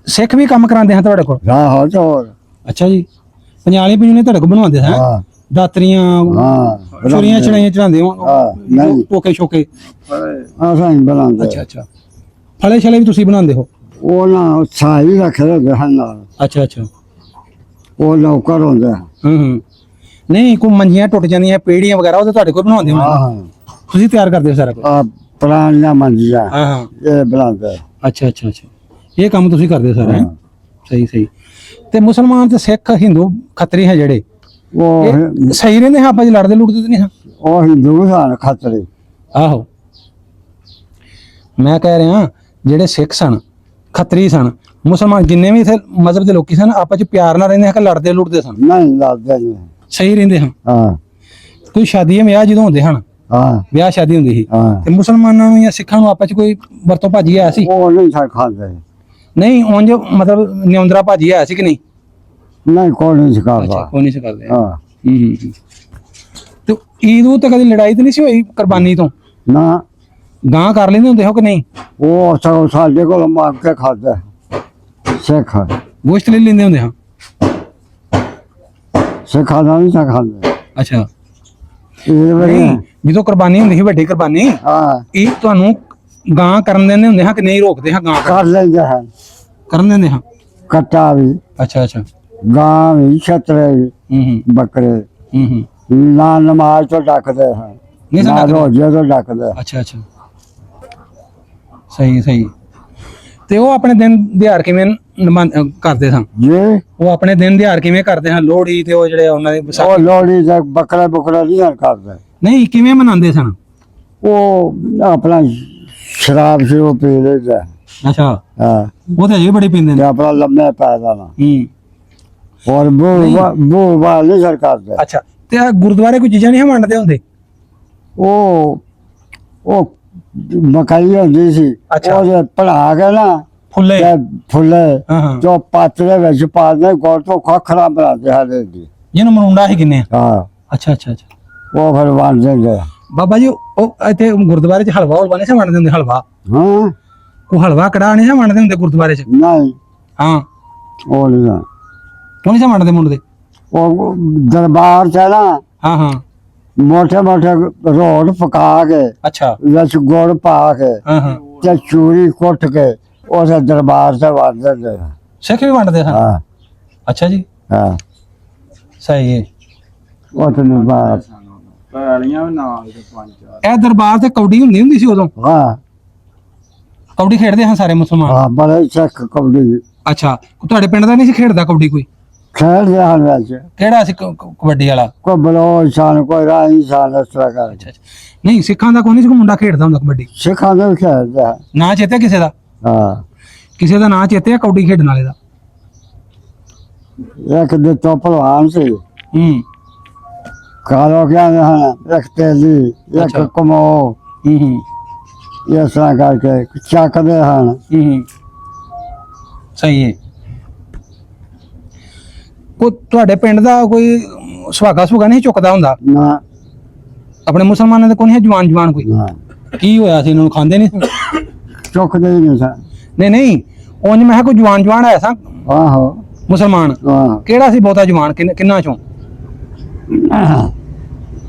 ਸਿੱਖ ਵੀ ਕੰਮ ਕਰਾਉਂਦੇ ਹਨ ਤੁਹਾਡੇ ਕੋਲ? ਹੋ ਹੋਰ ਅੱਛਾ ਜੀ, ਪੰਜਾਲੀ ਪੰਜੂਨੇ ਤੁਹਾਡੇ ਕੋਲ ਬਣਵਾਉਂਦੇ ਹਨ? ਹਾਂ ਦਾਤਰੀਆਂ, ਹਾਂ ਚੁਰੀਆਂ ਚੜਾਈਆਂ ਚੜਾਉਂਦੇ ਹੋ? ਹਾਂ, ਨਹੀਂ। ਟੋਕੇ ਸ਼ੋਕੇ? ਅਸਾਂ ਹੀ ਬਣਾਉਂਦੇ। ਅੱਛਾ ਅੱਛਾ, ਫਲੇ ਛਲੇ ਵੀ ਤੁਸੀਂ ਬਣਾਉਂਦੇ ਹੋ? ਉਹ ਨਾ ਸਾਈ ਰੱਖੇ ਹੁੰਦੇ ਹਨ ਨਾਲ, ਅੱਛਾ ਅੱਛਾ ਉਹ ਨੌਕਰ ਹੁੰਦੇ ਹਨ। ਨਹੀਂ ਕੋਈ ਮੰਜੀਆਂ ਟੁੱਟ ਜਾਂਦੀਆਂ, ਪੀੜੀਆਂ ਵਗੈਰਾ, ਉਹ ਤਾਂ ਤੁਹਾਡੇ ਕੋਲ ਬਣਾਉਂਦੇ ਹੋ? ਹਾਂ ਤੁਸੀਂ ਤਿਆਰ ਕਰਦੇ ਹੋ ਸਾਰਾ ਕੁਝ? ਆ ਪੁਰਾਣੀਆਂ ਮੰਜੀਆਂ ਹਾਂ ਹਾਂ ਇਹ ਬਣਾਉਂਦੇ। ਅੱਛਾ ਅੱਛਾ ਅੱਛਾ, ਇਹ ਕੰਮ ਤੁਸੀਂ ਕਰਦੇ ਹੋ ਸਾਰਾ? ਹੈਂ? ਹਾਂ। ਸਹੀ ਸਹੀ। ਤੇ ਮੁਸਲਮਾਨ ਤੇ ਸਿੱਖ ਹਿੰਦੂ ਖੱਤਰੀ ਹੈ ਜਿਹੜੇ, ਉਹ ਇਹ ਸਹੀ ਰਹਿੰਦੇ ਹਾਂ? ਆਪਾਂ ਜੀ ਲੜਦੇ ਲੁੜਦੇ ਤੇ ਨਹੀਂ ਹਾਂ? ਉਹ ਹਿੰਦੂ ਸਨ ਖੱਤਰੀ। ਆਹੋ ਮੈਂ ਕਹਿ ਰਿਹਾ ਜਿਹੜੇ ਸਿੱਖ ਸਨ, ਖੱਤਰੀ ਸਨ, ਮੁਸਲਮਾਨ ਜਿੰਨੇ ਵੀ ਇੱਥੇ ਮਜ਼ਹਬ ਦੇ ਲੋਕੀ ਸਨ, ਆਪਸ ਚ ਪਿਆਰ ਨਾਲ ਰਹਿੰਦੇ ਹਨ ਕਿ ਲੜਦੇ ਲੁੜਦੇ ਸਨ? ਨਹੀਂ ਲੜਦੇ ਨਹੀਂ। ਸਹੀ ਰਹਿੰਦੇ ਹਨ? ਹਾਂ ਕੋਈ ਸ਼ਾਦੀਆਂ ਵਿਆਹ ਜਦੋਂ ਹੁੰਦੇ ਹਨ, ਹਾਂ ਵਿਆਹ ਸ਼ਾਦੀ ਹੁੰਦੀ ਸੀ, ਹਾਂ ਤੇ ਮੁਸਲਮਾਨਾਂ ਨੂੰ ਜਾਂ ਸਿੱਖਾਂ ਨੂੰ ਆਪਸ ਚ ਕੋਈ ਵਰਤੋਂ ਭਾਜੀ ਆਇਆ ਸੀ? ਉਹ ਨਹੀਂ ਸਨ ਖਾਂਦੇ। ਨਹੀਂ ਉਂਝ ਮਤਲਬ ਨਿਉਂਦਰਾ ਭਾਜੀ ਆਇਆ ਸੀ ਕਿ ਨਹੀਂ? ਨਹੀਂ ਕੋਈ ਨਹੀਂ ਅੱਛਾ, ਸਿਖਾਉਂਦਾ। ਕੋਈ ਨਹੀਂ ਸੀ ਕਰਦੇ। ਹਾਂ ਤੇ ਈਦ ਨੂੰ ਤਾਂ ਕਦੀ ਲੜਾਈ ਤਾਂ ਨਹੀਂ ਸੀ ਹੋਈ ਕੁਰਬਾਨੀ ਤੋਂ? ਨਾ ਗਾਂ ਕਰ ਲੈਂਦੇ ਹੁੰਦੇ ਹੋ ਕਿ ਨਹੀਂ? ਉਹ ਸਗੋਂ ਸਾਡੇ ਕੋਲ ਮੰਗ ਕੇ ਖਾਂਦੇ ਸਿੱਖ। ਗੋਸ਼ਤ ਲੈ ਲੈਂਦੇ ਹੁੰਦੇ ਹਾਂ? ਸਿੱਖਾਂ ਦਾ ਨਹੀਂ ਸਾ ਖਾਂਦੇ। ਅੱਛਾ, ਇਹ ਵੇਲੇ ਨਹੀਂ ਜਦੋਂ ਕੁਰਬਾਨੀ ਹੁੰਦੀ ਸੀ, ਵੱਡੀ ਕੁਰਬਾਨੀ, ਹਾਂ ਇਹ ਤੁਹਾਨੂੰ ਗਾਂ ਕਰਨ ਦਿੰਦੇ ਹੁੰਦੇ ਹਾਂ ਕਿ ਨਹੀਂ? ਰੋਕਦੇ ਹਾਂ ਗਾਂ ਕਰ ਲੈਂਦੇ ਹਨ। ਕਰਨ ਦਿੰਦੇ ਹਾਂ? ਕੱਟਾ ਵੀ, ਅੱਛਾ ਅੱਛਾ ਗਾਂ ਵੀ, ਛਤਰੇ ਵੀ, ਬੱਕਰੇ ਹੂੰ ਨਾ ਨਮਾਜ਼ ਤੋਂ ਡੱਕਦੇ ਹਨ, ਨਹੀਂ ਨਾ ਸਨ? ਰੋਜ਼ੇ ਤੋਂ ਡੱਕਦੇ। ਅੱਛਾ ਅੱਛਾ, ਸਹੀ ਸਹੀ। ਤੇ ਉਹ ਆਪਣੇ ਦਿਨ ਦਿਹਾੜ ਕਿਵੇਂ ਕਰਦੇ ਸਨ? ਜੀ ਉਹ ਆਪਣੇ ਦਿਨ ਦਿਹਾੜ ਕਿਵੇਂ ਕਰਦੇ ਹਨ? ਲੋਹੜੀ ਤੇ ਉਹ ਜਿਹੜੇ ਉਹਨਾਂ ਦੇ ਉਹ ਵਿਸਾਖੀ? ਲੋਹੜੀ ਦਾ ਬੱਕਰਾ ਬੁਕਰਾ ਨਹੀਂ ਹਨ ਕਰਦੇ। ਨਹੀਂ ਕਿਵੇਂ ਮਨਾਉਂਦੇ ਸਨ? ਉਹ ਆਪਣਾ ਸ਼ਰਾਬ ਸ਼ਰੂਬ ਪੀ ਲੈਂਦਾ। ਅੱਛਾ, ਹਾਂ ਉਹ ਤਾਂ ਅਜੇ ਬੜੀ ਪੀਂਦੇ ਤੇ ਨੇ। ਆਪਣਾ ਲੰਮੇ ਪੈ ਜਾਣਾ। ਔਰ ਨਹੀਂ। ਬੂ ਵਾਲ ਨਹੀਂ ਸਰ ਕਰਦੇ। ਅੱਛਾ, ਤੇ ਆ ਗੁਰਦੁਆਰੇ ਕੋਈ ਚੀਜ਼ਾਂ ਨਹੀਂ ਵੰਡਦੇ ਹੁੰਦੇ? ਉਹ ਮਕਾਈ ਹੁੰਦੀ ਸੀ, ਅੱਛਾ। ਉਹਦੇ ਪੜਾ ਕੇ ਨਾ ਫੁੱਲੇ? ਤੇ ਫੁੱਲੇ ਹਾਂ ਹਾਂ, ਜੋ ਪਾਤਰੇ ਵਿੱਚ ਪਾ ਦੇ ਗੋਲ ਤੋਂ ਖਖਰਾ ਬਣਾਦੇ ਹਨ ਜੀ। ਜਿਹਨੂੰ ਮਰੂੰਡਾ ਹੀ ਕਿੰਨੇ? ਹਾਂ ਅੱਛਾ ਅੱਛਾ ਅੱਛਾ। ਉਹ ਫਿਰ ਵੰਡ ਦਿੰਦੇ। ਬਾਬਾ ਜੀ ਉਹ ਇੱਥੇ ਗੁਰਦੁਆਰੇ 'ਚ ਹਲਵਾ ਹੁਲਵਾ ਨਹੀਂ ਸੀ ਵੰਡਦੇ ਹੁੰਦੇ? ਹਲਵਾ, ਹਾਂ ਉਹ ਹਲਵਾ ਕੜਾ ਨਹੀਂ ਸੀ ਵੰਡਦੇ ਹੁੰਦੇ ਗੁਰਦੁਆਰੇ 'ਚ? ਨਹੀਂ ਹਾਂ, ਉਹ ਨਹੀਂ ਉਹ ਨਹੀਂ ਸੀ ਵੰਡਦੇ ਮੁੰਡੇ? ਉਹ ਦਰਬਾਰ ਚ ਨਾ ਹਾਂ ਹਾਂ, ਮੋਟੇ ਮੋਟੇ ਰੋੜ ਪਕਾ ਕੇ ਅੱਛਾ, ਵਿੱਚ ਗੁੜ ਪਾ ਕੇ ਹਾਂ ਹਾਂ। ਤੇ ਚੂਰੀ ਕੁੱਟ ਕੇ ਉਹਦੇ ਦਰਬਾਰ ਤੇ ਵੰਡ ਦਿੰਦੇ। ਸਿੱਖ ਵੀ ਵੰਡਦੇ ਹਨ? ਹਾਂ ਅੱਛਾ ਜੀ, ਹਾਂ ਸਹੀ ਹੈ। ਉਹ ਤੇ ਦਰਬਾਰ। ਪੈਲੀਆਂ ਵੀ ਨਾਲ ਦੇ 5-4। ਇਹ ਦਰਬਾਰ ਤੇ ਕੌਡੀ ਹੁੰਦੀ ਸੀ ਉਦੋਂ? ਹਾਂ ਕੌਡੀ ਖੇਡਦੇ ਹਨ ਸਾਰੇ ਮੁਸਲਮਾਨ? ਹਾਂ ਬੜੇ ਸਿੱਖ ਕਬੜੀ। ਅੱਛਾ, ਤੁਹਾਡੇ ਪਿੰਡ ਦਾ ਨਹੀਂ ਸੀ ਖੇਡਦਾ ਕੌਡੀ ਕੋਈ? ਖੇਡਦੇ ਹਨ ਵਿੱਚ ਕਿਹੜਾ ਸੀ ਕਬੱਡੀ ਵਾਲਾ? ਕੋਈ ਬਲੋਚ ਸਨ, ਕੋਈ ਰਾਹੀ ਸਨ, ਇਸ ਤਰ੍ਹਾਂ ਕਰ ਅੱਛਾ ਅੱਛਾ। ਨਹੀਂ ਸਿੱਖਾਂ ਦਾ ਕੋਈ ਨਹੀਂ ਸੀ ਕੋਈ ਮੁੰਡਾ ਖੇਡਦਾ ਹੁੰਦਾ ਕਬੱਡੀ? ਸਿੱਖਾਂ ਦੇ ਵੀ ਖੇਡਦੇ ਹਨ। ਨਾਂ ਚੇਤੇ ਕਿਸੇ ਦਾ? ਹਾਂ, ਕਿਸੇ ਦਾ ਨਾਂ ਚੇਤੇ ਆ ਕਬੱਡੀ ਖੇਡਣ ਵਾਲੇ ਦਾ? ਇੱਕ ਦੇ ਤੋਂ ਭਲਵਾਨ ਸੀ, ਕਾਲੋ ਕਹਿੰਦੇ ਹਨ, ਇੱਕ ਤੇਲੀ, ਇੱਕ ਅੱਛਾ। ਕਮੋ, ਹੂੰ ਇਸ ਤਰ੍ਹਾਂ ਕਰਕੇ ਚੱਕਦੇ ਹਨ। ਹੂੰ ਸਹੀ ਹੈ। ਕੋਈ ਤੁਹਾਡੇ ਪਿੰਡ ਦਾ ਕੋਈ ਸੁਹਾਗਾ ਸੁਹਾਗਾ ਨਹੀਂ ਚੁੱਕਦਾ ਹੁੰਦਾ? ਨਾ ਆਪਣੇ ਮੁਸਲਮਾਨਾਂ ਦੇ ਕੋਈ ਨਹੀਂ ਜਵਾਨ ਜਵਾਨ ਕੋਈ? ਨਾ ਕੀ ਹੋਇਆ ਸੀ ਇਹਨਾਂ ਨੂੰ ਖਾਂਦੇ ਨਹੀਂ ਸੀ? ਚੁੱਕਦੇ ਹੀ ਨਹੀਂ ਸਨ। ਨਹੀਂ ਨਹੀਂ ਉਂਝ ਮੈਂ ਕਿਹਾ ਕੋਈ ਜਵਾਨ ਜਵਾਨ ਆਇਆ ਸਾਂ ਆਹੋ ਮੁਸਲਮਾਨ? ਆਹ ਕਿਹੜਾ ਸੀ ਬਹੁਤਾ ਜਵਾਨ ਕਿੰਨਾ ਚੋਂ?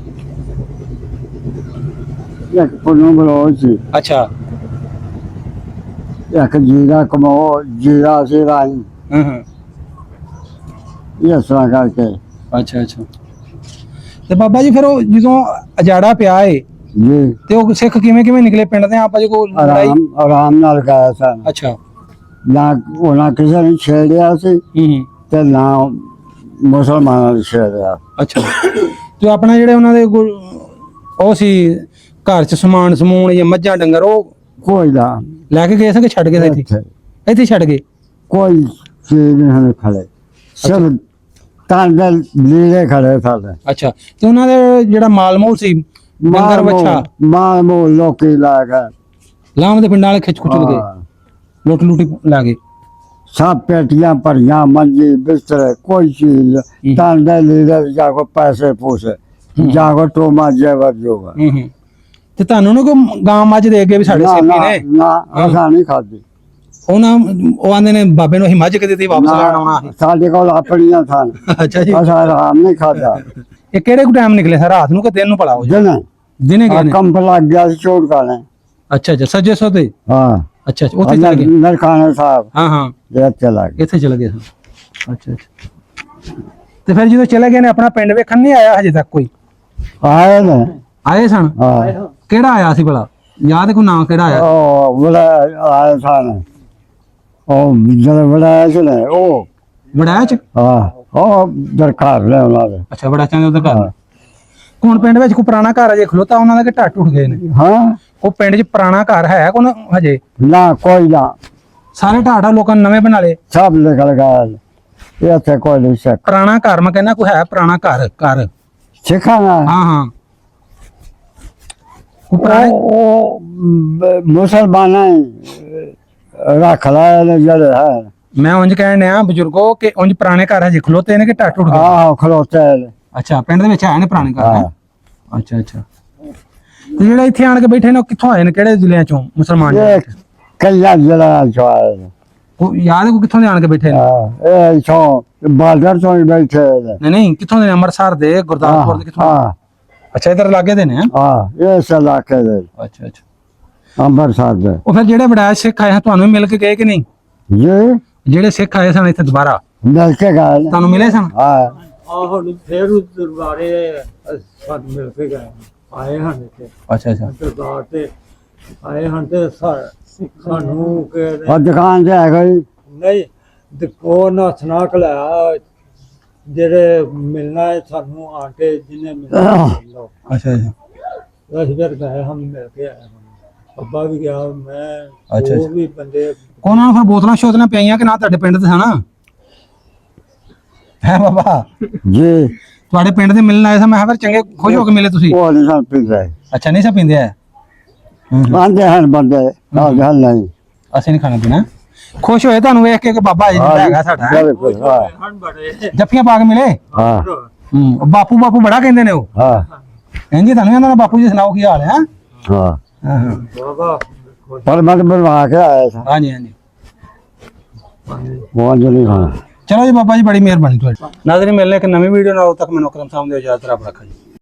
ਇੱਕ ਪੁੰਨੂ ਬਲੋਚ ਸੀ, ਅੱਛਾ। ਇੱਕ ਜੀਰਾ ਕਮੋ, ਜੀਰਾ ਸੀ ਰਾਹੀ, ਹਾਂ ਹਾਂ ਇਸ ਤਰ੍ਹਾਂ ਕਰਕੇ ਅੱਛਾ ਅੱਛਾ। ਤੇ ਬਾਬਾ ਜੀ ਫਿਰ ਉਹ ਜਦੋਂ ਅਜਾੜਾ ਪਿਆ ਏ ਜੀ ਤੇ ਉਹ ਸਿੱਖ ਕਿਵੇਂ ਕਿਵੇਂ ਨਿਕਲੇ ਪਿੰਡ ਦੇ ਆਪਸ ਚ ਕੋਈ ਲੜਾਈ? ਆਰਾਮ ਨਾਲ ਗਾਇਆ ਸਨ। ਅੱਛਾ। ਨਾ ਉਹਨਾਂ ਕਿਸੇ ਨੇ ਛੇੜਿਆ ਸੀ ਹੂੰ ਤੇ ਨਾ ਮੁਸਲਮਾਨਾਂ ਨੇ ਛੇੜਿਆ। ਅੱਛਾ। ਤੇ ਆਪਣਾ ਜਿਹੜੇ ਉਹਨਾਂ ਦੇ ਉਹ ਸੀ ਘਰ ਚ ਸਮਾਨ ਸਮੂਨ ਜਾਂ ਮੱਝਾਂ ਡੰਗਰ ਉਹ ਕੋਈ ਨਾ ਲੈ ਕੇ ਗਏ ਸੀ ਕਿ ਛੱਡ ਗਏ ਸੀ ਇੱਥੇ? ਇੱਥੇ ਇੱਥੇ ਛੱਡ ਗਏ? ਕੋਈ ਚੀਜ਼ ਨਹੀਂ ਹਨ ਖੜੇ, ਸਿਰਫ ਤਾਂ ਦੇ ਲੀੜੇ ਖੜੇ ਸਾਡੇ। ਅੱਛਾ। ਤੇ ਉਹਨਾਂ ਦੇ ਜਿਹੜਾ ਮਾਲ ਮੂਲ ਸੀ ਡੰਗਰ ਵੱਛਾ ਮਾਲ ਮੂਲ ਲੋਕੀ ਲਾ ਗਏ, ਲਾਮ ਦੇ ਪਿੰਡਾਂ ਵਾਲੇ ਖਿੱਚ ਖੁੱਚ ਗਏ, ਹਾਂ, ਲੁੱਟ ਲੁੱਟੀ ਲਾ ਗਏ। ਸਭ ਪੇਟੀਆਂ ਭਰੀਆਂ, ਮੰਜੀ ਬਿਸਤਰੇ, ਕੋਈ ਚੀਜ਼ ਤਾਂ ਦੇ ਲੀੜੇ ਜਾ ਕੋ ਪੈਸੇ ਪੂਸੇ ਜਾ ਕੋ ਟੋਮਾ ਜੇਵਰ ਜੋਗਾ। ਹੂੰ। ਤੇ ਤੁਹਾਨੂੰ ਨਾ ਕੋਈ ਗਾਂ ਮੱਝ ਦੇ ਕੇ ਵੀ ਸਾਡੇ ਨਾ ਸੇਪੀ ਨਾ ਨੇ ਨਾ ਅਸਾਂ ਨਹੀਂ ਖਾਦੀ। ਉਹ ਆਂਦੇ ਨੇ ਬਾਬੇ ਨੂੰ ਅਸੀਂ ਮੱਝ ਕੇ ਦਿੱਤੀ ਵਾਪਸ ਲੈਣ ਆਉਣਾ ਅਸੀਂ। ਸਾਡੇ ਕੋਲ ਆਪਣੀਆਂ ਸਨ, ਅੱਛਾ ਜੀ। ਅਸਾਂ ਆਰਾਮ ਨਹੀਂ ਖਾਦਾ। ਇਹ ਕਿਹੜੇ ਕੋ ਟਾਈਮ ਨਿਕਲੇ ਸਰ, ਰਾਤ ਨੂੰ ਕਿ ਦਿਨ ਨੂੰ ਭਲਾ ਹੋ ਜਾ? ਦਿਨੇ ਗਏ ਨੇ? ਕੰਪ ਲੱਗ ਗਿਆ ਸੀ ਚੋਟ ਖਾਣੇ। ਅੱਛਾ ਅੱਛਾ। ਸੱਜੇ ਸੋਤੇ? ਹਾਂ, ਅੱਛਾ ਅੱਛਾ। ਉੱਥੇ ਚਲੇ ਗਏ? ਨਰਖਾਣਾ ਸਾਹਿਬ ਹਾਂ ਹਾਂ ਇਹ ਚਲਾ ਗਿਆ। ਇੱਥੇ ਚਲੇ ਗਏ ਸਨ। ਅੱਛਾ ਅੱਛਾ। ਤੇ ਫਿਰ ਜਦੋਂ ਚਲੇ ਗਏ ਨੇ ਆਪਣਾ ਪਿੰਡ ਵੇਖਣ ਨਹੀਂ ਆਇਆ ਹਜੇ ਤੱਕ ਕੋਈ? ਆਏ ਨੇ, ਆਏ ਸਨ? ਹਾਂ, ਕਿਹੜਾ ਆਇਆ ਸੀ ਭਲਾ? ਯਾਦ ਕੋਈ ਨਾਂ ਕਿਹੜਾ ਆਇਆ? ਉਹ ਬੜਾ ਆਏ ਸਨ, ਉਹ ਜਦੋਂ ਬੜਾ ਆਏ ਸੀ ਨੇ ਉਹ, ਵੜਾਇਆ ਚ? ਹਾਂ, ਉਹ ਦਰਕਾਰ ਨੇ ਉਹਨਾਂ ਦੇ। ਅੱਛਾ ਬੜਾ ਚੰਗਾ ਉਹਦਾ ਘਰ। ਹੁਣ ਪਿੰਡ ਵਿੱਚ ਕੋਈ ਪੁਰਾਣਾ ਘਰ ਅਜੇ ਖਲੋਤਾ ਉਹਨਾਂ ਦਾ ਕਿ ਢੱਟ ਉੱਠ ਗਏ ਨੇ? ਹਾਂ, ਉਹ ਪਿੰਡ 'ਚ ਪੁਰਾਣਾ ਘਰ ਹੈ ਕੋਈ ਹਜੇ? ਨਾ ਕੋਈ ਨਾ, ਸਾਰੇ ਢਾਟਾ ਲੋਕਾਂ ਨੇ ਨਵੇਂ ਬਣਾ ਲਏ? ਸਭ ਨਿਕਲ ਗਏ, ਇੱਥੇ ਕੋਈ ਨਹੀਂ ਸਿੱਖ। ਪੁਰਾਣਾ ਘਰ ਮੈਂ ਕਹਿੰਦਾ ਕੋਈ ਹੈ ਪੁਰਾਣਾ ਘਰ? ਸਿੱਖਾਂ ਨਾ ਹਾਂ ਹਾਂ ਕੋਈ ਪੁਰਾਣੇ? ਉਹ ਮੁਸਲਮਾਨਾਂ ਰੱਖ ਲਾਏ ਨੇ ਜਿਹੜੇ ਹੈ। ਮੈਂ ਉਂਝ ਕਹਿਣ ਡਿਆ ਬਜ਼ੁਰਗੋ ਕਿ ਉਂਝ ਪੁਰਾਣੇ ਘਰ ਹਜੇ ਖਲੋਤੇ ਨੇ ਕਿ ਢੱਟ ਉੱਠ ਗਏ? ਆਹੋ ਖਲੋਤੇ ਨੇ। ਅੱਛਾ ਪਿੰਡ ਦੇ ਵਿੱਚ ਹੈ ਨੇ ਪੁਰਾਣੇ ਘਰ? ਹਾਂ, ਅੱਛਾ ਅੱਛਾ। ਤੇ ਜਿਹੜੇ ਇੱਥੇ ਆਣ ਕੇ ਬੈਠੇ ਨੇ ਉਹ ਕਿੱਥੋਂ ਆਏ ਨੇ, ਕਿਹੜੇ ਜ਼ਿਲ੍ਹਿਆਂ ਚੋਂ ਮੁਸਲਮਾਨ? ਇਹ ਕਈਆਂ ਜਿਹੜਾ ਚੋਏ ਨੇ। ਉਹ ਯਾਦ ਹੈ ਕੋਈ ਕਿੱਥੋਂ ਦੇ ਆਣ ਕੇ ਬੈਠੇ ਨੇ? ਹਾਂ, ਇਹ ਇਥੋਂ ਬਾਰਡਰ ਤੋਂ ਹੀ ਬੈਠੇ ਨੇ। ਨਹੀਂ ਨਹੀਂ ਕਿੱਥੋਂ ਦੇ ਨੇ? ਅੰਮ੍ਰਿਤਸਰ ਦੇ, ਗੁਰਦਾਸਪੁਰ ਦੇ, ਕਿੱਥੋਂ? ਹਾਂ ਅੱਛਾ ਇਧਰ ਲਾਗੇ ਦੇ ਨੇ? ਹਾਂ, ਇਸ ਇਲਾਕੇ ਦੇ ਅੱਛਾ ਅੱਛਾ। ਅੰਮ੍ਰਿਤਸਰ ਦੇ। ਉਹ ਫਿਰ ਜਿਹੜੇ ਵਡਾਇਸ਼ ਸਿੱਖ ਆਏ ਹਨ ਤੁਹਾਨੂੰ ਵੀ ਮਿਲ ਕੇ ਗਏ ਕਿ ਨਹੀਂ? ਜੀ ਜਿਹੜੇ ਸਿੱਖ ਆਏ ਸਨ ਇੱਥੇ ਦੁਬਾਰਾ ਮਿਲ ਕੇ ਗਏ ਨੇ। ਤੁਹਾਨੂੰ ਮਿਲੇ ਸਨ? ਹਾਂ, ਆਹੋ ਫੇਰ ਉਹ ਦਰਬਾਰੇ ਸਾਨੂੰ ਮਿਲ ਕੇ ਗਏ ਆਏ ਹਨ ਇੱਥੇ ਅੱਛਾ ਅੱਛਾ। ਦਰਬਾਰ ਤੇ ਆਏ ਹਨ ਤੇ ਸਾਨੂੰ ਕਿ ਉਹ ਦੁਕਾਨ ਤੇ ਹੈ ਕੋਈ ਨਹੀਂ ਉਹ ਨਾ ਸੁਣਾ ਕੇ ਲਿਆ ਜਿਹੜੇ ਮਿਲਣਾ ਹੈ ਸਾਨੂੰ ਆਂਟੇ ਜਿਹਨੇ ਮਿਲਣਾ ਲਓ। ਅੱਛਾ ਅੱਛਾ। ਅਸੀਂ ਫਿਰ ਗਏ ਹਮ ਮਿਲ ਕੇ ਆਏ ਅੱਬਾ ਵੀ ਗਿਆ ਮੈਂ ਅੱਛਾ, ਉਹ ਵੀ ਬੰਦੇ ਉਹਨਾਂ ਨੂੰ ਫਿਰ ਬੋਤਲਾਂ ਸ਼ੋਤਲਾਂ ਪਿਆਈਆਂ ਕਿ ਨਾ ਤੁਹਾਡੇ ਪਿੰਡ ਤੇ ਹਨਾ? ਹੈ ਬਾਬਾ ਜੀ, ਤੁਹਾਡੇ ਪਿੰਡ ਦੇ ਮਿਲਣ ਆਏ ਸਨ, ਮੈਂ ਕਿਹਾ ਫਿਰ ਚੰਗੇ ਖੁਸ਼ ਹੋ ਕੇ ਮਿਲੇ ਤੁਸੀਂ? ਉਹ ਨਹੀਂ ਸਨ ਪੀਂਦੇ। ਅੱਛਾ ਨਹੀਂ ਸਾ ਪੀਂਦੇ ਆ? ਆਂਦੇ ਹਨ ਬੰਦੇ, ਆਹ ਗੱਲ ਨਹੀਂ। ਅਸੀਂ ਨਹੀਂ ਖਾਣਾ ਪੀਣਾ। ਖੁਸ਼ ਹੋਏ ਤੁਹਾਨੂੰ ਵੇਖ ਕੇ ਕਿ ਬਾਬਾ ਜੀ ਹੈਗਾ ਸਾਡਾ? ਬਿਲਕੁਲ, ਹਾਂ ਹਣ ਬੜੇ ਜੱਫੀਆਂ ਪਾ ਕੇ ਮਿਲੇ? ਹਾਂ ਬਾਪੂ ਬਾਪੂ ਬੜਾ ਕਹਿੰਦੇ ਨੇ ਉਹ। ਹਾਂ ਇੰਝ ਤੁਹਾਨੂੰ ਕਹਿੰਦਾ ਨਾ ਬਾਪੂ ਜੀ ਸੁਣਾਓ ਕੀ ਹਾਲ ਹੈ? ਹਾਂ, ਹਾਂ ਹਾਂ ਬਾਬਾ ਪਰ ਮੈਂ ਬਣਵਾ ਕੇ ਆਇਆ ਸੀ, ਹਾਂਜੀ ਹਾਂਜੀ। ਉਹ ਅੱਜ ਨਹੀਂ ਖਾਣਾ। ਚਲੋ ਜੀ ਬਾਬਾ ਜੀ ਬੜੀ ਮਿਹਰਬਾਨੀ ਤੁਹਾਡੀ। ਨਾਜ਼ਰੀਨ ਮਿਲਨੇ ਇੱਕ ਨਵੀਂ ਵੀਡੀਓ ਨਾਲ, ਉਦੋਂ ਤੱਕ ਮੈਨੂੰ ਅਕਰਮ ਸਾਹਿਬ ਦੇ ਇਜਾਜ਼ਤ ਰੱਬ ਰੱਖਾ ਜੀ।